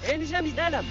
الجميلة.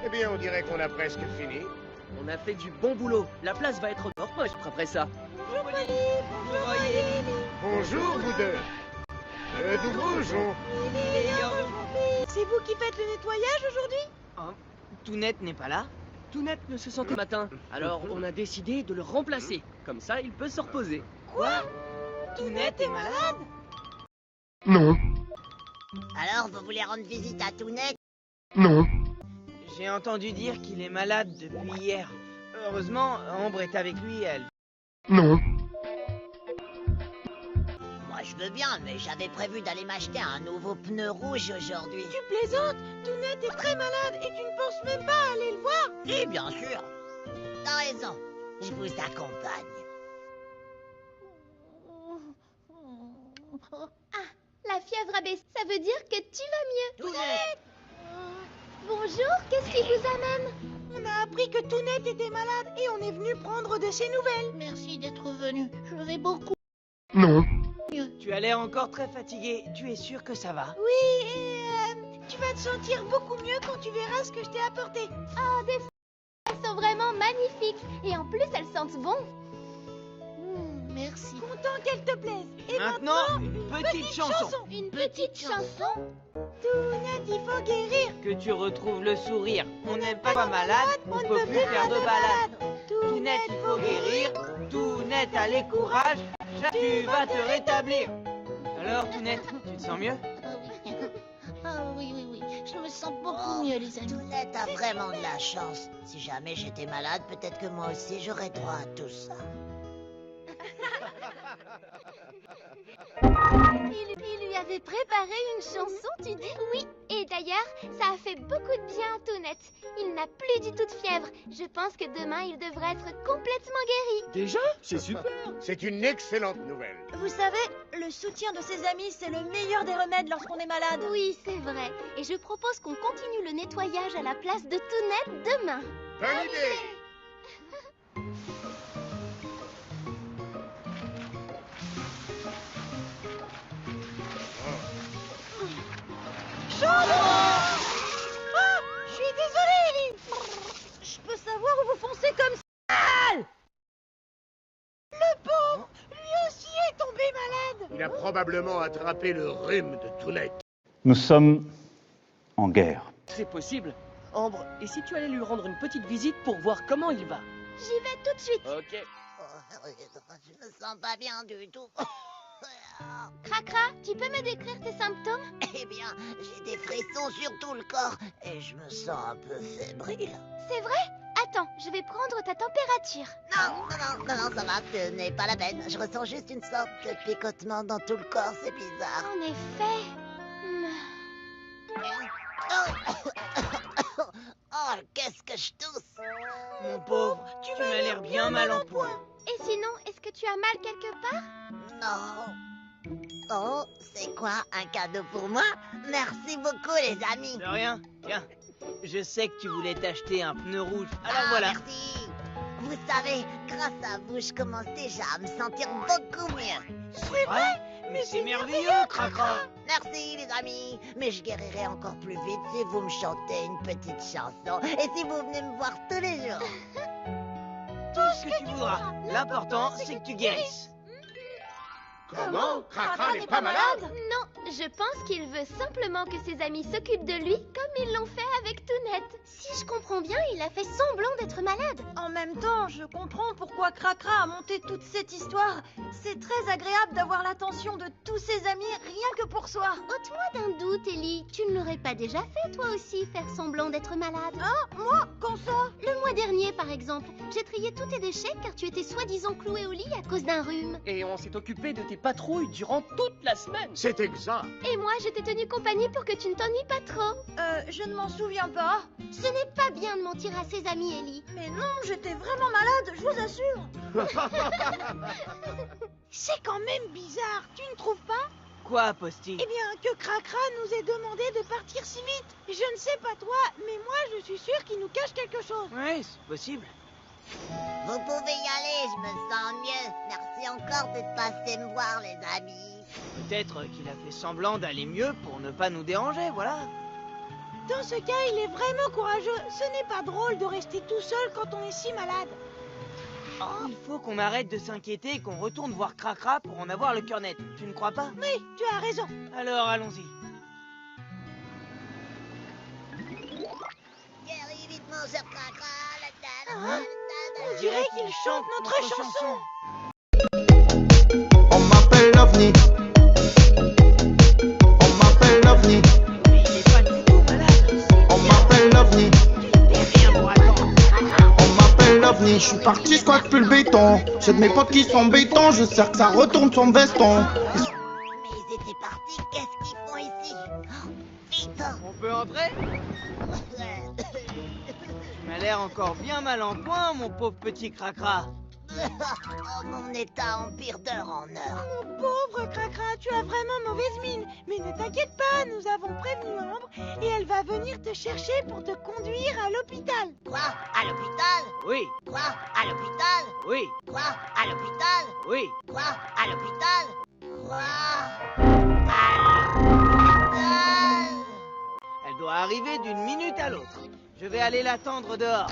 Eh bien, on dirait qu'on a presque fini. On a fait du bon boulot. La place va être hors poche après ça. Bonjour Polly. Bonjour Lily. Bonjour, vous deux. Nous bougeons. C'est vous qui faites le nettoyage aujourd'hui? Oh, Tounette n'est pas là? Tounette ne se sentait matin, alors on a décidé de le remplacer. Comme ça, il peut se reposer. Quoi? Tounette est malade? Non, Alors, vous voulez rendre visite à Tounette? non, J'ai entendu dire qu'il est malade depuis hier. Heureusement, Ambre est avec lui, elle. non, Moi, je veux bien, mais j'avais prévu d'aller m'acheter un nouveau pneu rouge aujourd'hui. Tu plaisantes? Tounette est très malade et tu ne penses même pas aller le voir? Si, bien sûr. T'as raison. Je vous accompagne. Ah, la fièvre a baissé, ça veut dire que tu vas mieux. Tounette! Bonjour, qu'est-ce qui vous amène? On a appris que Tounette était malade et on est venu prendre de ses nouvelles. Merci d'être venu. Je vais beaucoup. non, Tu as l'air encore très fatigué. Tu es sûr que ça va? Oui, et tu vas te sentir beaucoup mieux quand tu verras ce que je t'ai apporté. Ah, des fleurs, elles sont vraiment magnifiques. Et en plus, elles sentent bon. Merci. Content qu'elle te plaise. Et Maintenant, une petite chanson. Une petite chanson? Tounette, il faut guérir. Que tu retrouves le sourire. On n'est pas malade, on peut plus faire de balade. Tounette, il faut guérir. Tounette, allez, courage. Tu vas te rétablir. Alors, Tounette, tu te sens mieux? Ah oui, oui, oui. Je me sens beaucoup mieux, les amis. Tounette a vraiment de la chance. Si jamais j'étais malade, peut-être que moi aussi j'aurais droit à tout ça. Il lui avait préparé une chanson, tu dis? Oui, et d'ailleurs, ça a fait beaucoup de bien à Tounette. Il n'a plus du tout de fièvre. Je pense que demain, il devrait être complètement guéri. Déjà? C'est super. C'est une excellente nouvelle. Vous savez, le soutien de ses amis, c'est le meilleur des remèdes lorsqu'on est malade. Oui, c'est vrai. Et je propose qu'on continue le nettoyage à la place de Tounette demain. Bonne idée. Ah, je suis désolée, Ellie. Je peux savoir où vous foncez comme ça? Le pauvre, lui aussi est tombé malade. Il a probablement attrapé le rhume de Tounette. Nous sommes en guerre. C'est possible. Ambre, et si tu allais lui rendre une petite visite pour voir comment il va? J'y vais tout de suite. Ok. Oh, je me sens pas bien du tout. Cracra, tu peux me décrire tes symptômes? Eh bien, j'ai des frissons sur tout le corps et je me sens un peu fébrile. C'est vrai? Attends, je vais prendre ta température. Non, ça va, ce n'est pas la peine. Je ressens juste une sorte de picotement dans tout le corps, c'est bizarre. En effet. Oh, qu'est-ce que je tousse! Mon pauvre, tu m'as l'air bien mal en point. Et sinon, est-ce que tu as mal quelque part? Non. Oh, c'est quoi, un cadeau pour moi? Merci beaucoup, les amis. De rien. Tiens, je sais que tu voulais t'acheter un pneu rouge. Alors voilà. Merci. Vous savez, grâce à vous, je commence déjà à me sentir beaucoup mieux. C'est vrai? Mais c'est merveilleux, Cracra. Merci, les amis. Mais je guérirai encore plus vite si vous me chantez une petite chanson et si vous venez me voir tous les jours. Tout ce que tu voudras. L'important, c'est que tu guérisses. Comment? Cracra n'est pas malade? Non, je pense qu'il veut simplement que ses amis s'occupent de lui comme ils l'ont fait avec Tounette. Si je comprends bien, il a fait semblant d'être malade. En même temps, je comprends pourquoi Cracra a monté toute cette histoire. C'est très agréable d'avoir l'attention de tous ses amis rien que pour soi. Ôte-moi d'un doute, Ellie. Tu ne l'aurais pas déjà fait, toi aussi, faire semblant d'être malade? Hein? Moi? Quand ça? Le mois dernier, par exemple. J'ai trié tous tes déchets car tu étais soi-disant cloué au lit à cause d'un rhume. Et on s'est occupé de tes patrouilles durant toute la semaine. C'est exact. Et moi, je t'ai tenu compagnie pour que tu ne t'ennuies pas trop. Je ne m'en souviens pas. Ce n'est pas bien de mentir à ses amis, Ellie. Mais non, j'étais vraiment malade, je vous assure. C'est quand même bizarre, tu ne trouves pas? Quoi, Posty? Eh bien, que Cracra nous ait demandé de partir si vite. Je ne sais pas toi, mais moi, je suis sûre qu'il nous cache quelque chose. Ouais, c'est possible. Vous pouvez y aller, je me sens mieux. Merci encore d'être passé me voir, les amis. Peut-être qu'il a fait semblant d'aller mieux pour ne pas nous déranger, voilà. Dans ce cas, il est vraiment courageux. Ce n'est pas drôle de rester tout seul quand on est si malade. Il faut qu'on arrête de s'inquiéter et qu'on retourne voir Cracra pour en avoir le cœur net. Tu ne crois pas? Oui, tu as raison. Alors allons-y. Guéris vite, mon cher Cracra. On dirait qu'il chante notre chanson. On m'appelle l'OVNI. On m'appelle l'OVNI. Mais il est pas du tout malade. On m'appelle l'OVNI. Et rien pour attendre. On m'appelle l'OVNI. Je suis parti, squatte plus le béton. J'ai de mes potes qui sont béton. Je sais que ça retourne son veston. Mais ils étaient partis, qu'est-ce qu'ils font ici? Oh, vite. On peut entrer? Tu m'as l'air encore bien mal en point, mon pauvre petit Cracra. Oh, mon état empire d'heure en heure. Mon pauvre Cracra, tu as vraiment mauvaise mine. Mais ne t'inquiète pas, nous avons prévenu Ambre et elle va venir te chercher pour te conduire à l'hôpital. Quoi? À l'hôpital? Oui, Quoi? À l'hôpital? oui, Quoi? À l'hôpital? oui. Quoi? À l'hôpital? Quoi? À l'hôpital? Elle doit arriver d'une minute à l'autre. Je vais aller l'attendre dehors.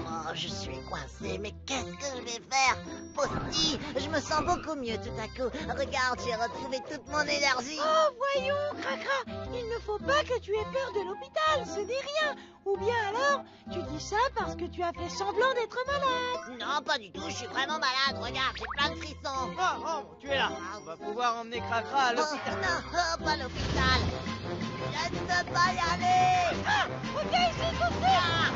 Oh, je suis coincée, mais qu'est-ce que je vais faire? Posty, je me sens beaucoup mieux tout à coup. Regarde, j'ai retrouvé toute mon énergie. Oh, voyons, Cracra, il ne faut pas que tu aies peur de l'hôpital, ce n'est rien. Ou bien alors, tu dis ça parce que tu as fait semblant d'être malade. Non, pas du tout, je suis vraiment malade. Regarde, j'ai plein de frissons. Oh, tu es là. On va pouvoir emmener Cracra à Oh, l'hôpital. non, oh, pas l'hôpital. Je ne peux pas y aller. Ah, reviens ici tout de suite.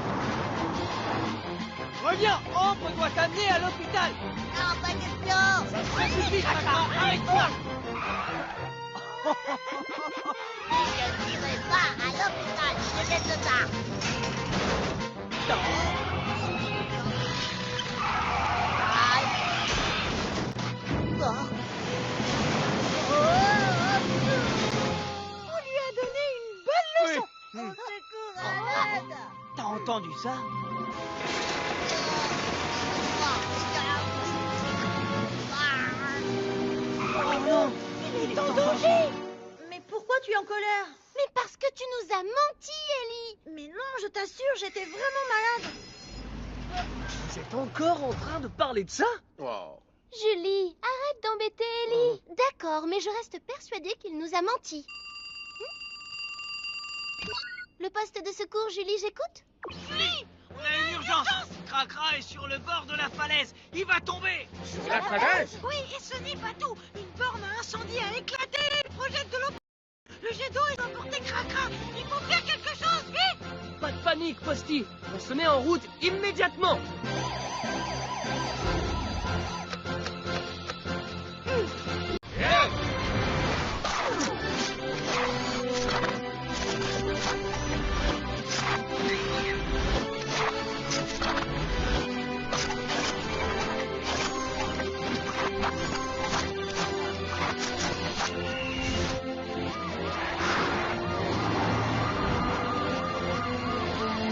Reviens, Ambre doit t'amener à l'hôpital. Non, pas question. Ça suffit, Cracra, arrête-toi. Je n'irai pas à l'hôpital. Je laisse ça. On lui a donné une bonne leçon. Au secours, arrête. T'as entendu ça? Oh non, il est en danger. Mais pourquoi tu es en colère? Mais parce que tu nous as menti, Ellie. Mais non, je t'assure, j'étais vraiment malade. Vous êtes encore en train de parler de ça? Oh. Julie, arrête d'embêter Ellie. D'accord, mais je reste persuadée qu'il nous a menti. Le poste de secours, Julie, j'écoute? Julie, on a une urgence. Cracra est sur le bord de la falaise. Il va tomber. La falaise? Oui, et ce n'est pas tout. Une borne à incendie a éclaté et projette de l'eau. Le jet d'eau est emporté Cracra. Il faut faire quelque chose, vite. Pas de panique, Posty. On se met en route immédiatement.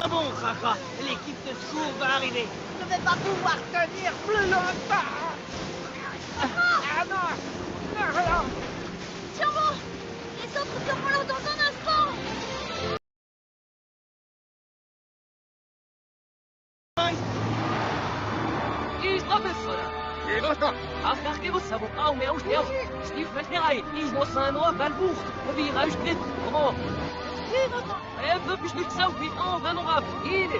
Ah bon, Cracra, l'équipe de secours va arriver. Je ne vais pas pouvoir tenir plus longtemps. Tiens bon, les autres seront là dans un instant. Aftergevo sabot au meu steus. Steve Vetnerai, is no sanro balbuch. Wie ruist dit? Kom. Even besluit zo niet al van nog af. Hier.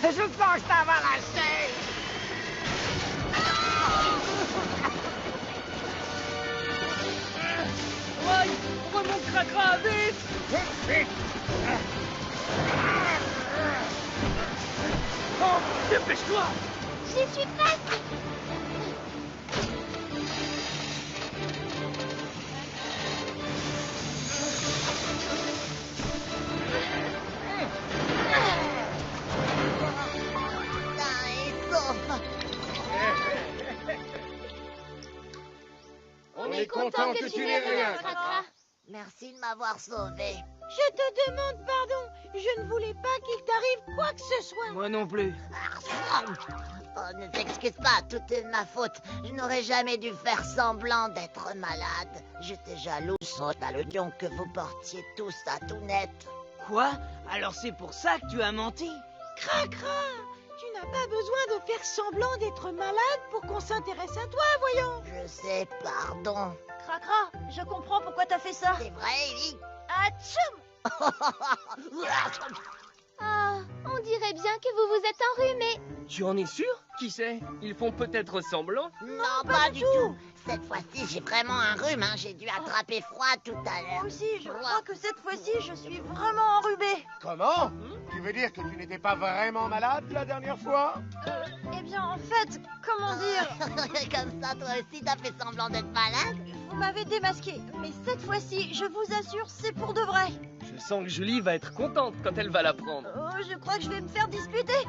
Je pense que ça va lâcher. Ouais, remonte Cracra, vite. Oh, Dépêche-toi. J'y suis presque. Sain et sauf. On est content que tu n'aies rien. Cracra. Merci de m'avoir sauvé. Je te demande pardon. Je ne voulais pas qu'il t'arrive quoi que ce soit. Moi non plus. Oh, ne t'excuse pas, tout est de ma faute. Je n'aurais jamais dû faire semblant d'être malade. J'étais jalouse à l'oignon que vous portiez tous à Tounette. Quoi? Alors c'est pour ça que tu as menti? Cracra, tu n'as pas besoin de faire semblant d'être malade pour qu'on s'intéresse à toi, voyons. Je sais, pardon. Cracra, je comprends pourquoi t'as fait ça. C'est vrai, Ellie? Atchoum! Oh, on dirait bien que vous vous êtes enrhumé. Tu en es sûr? Qui sait? Ils font peut-être semblant. Non, pas du tout. Cette fois-ci, j'ai vraiment un rhume. Hein. J'ai dû attraper froid tout à l'heure. Moi aussi, je crois que cette fois-ci, je suis vraiment enrhumée. Comment? Tu veux dire que tu n'étais pas vraiment malade la dernière fois? Eh bien, en fait, comment dire? Comme ça, toi aussi, t'as fait semblant d'être malade? Vous m'avez démasqué, mais cette fois-ci, je vous assure, c'est pour de vrai. Je sens que Julie va être contente quand elle va l'apprendre. Oh, je crois que je vais me faire disputer.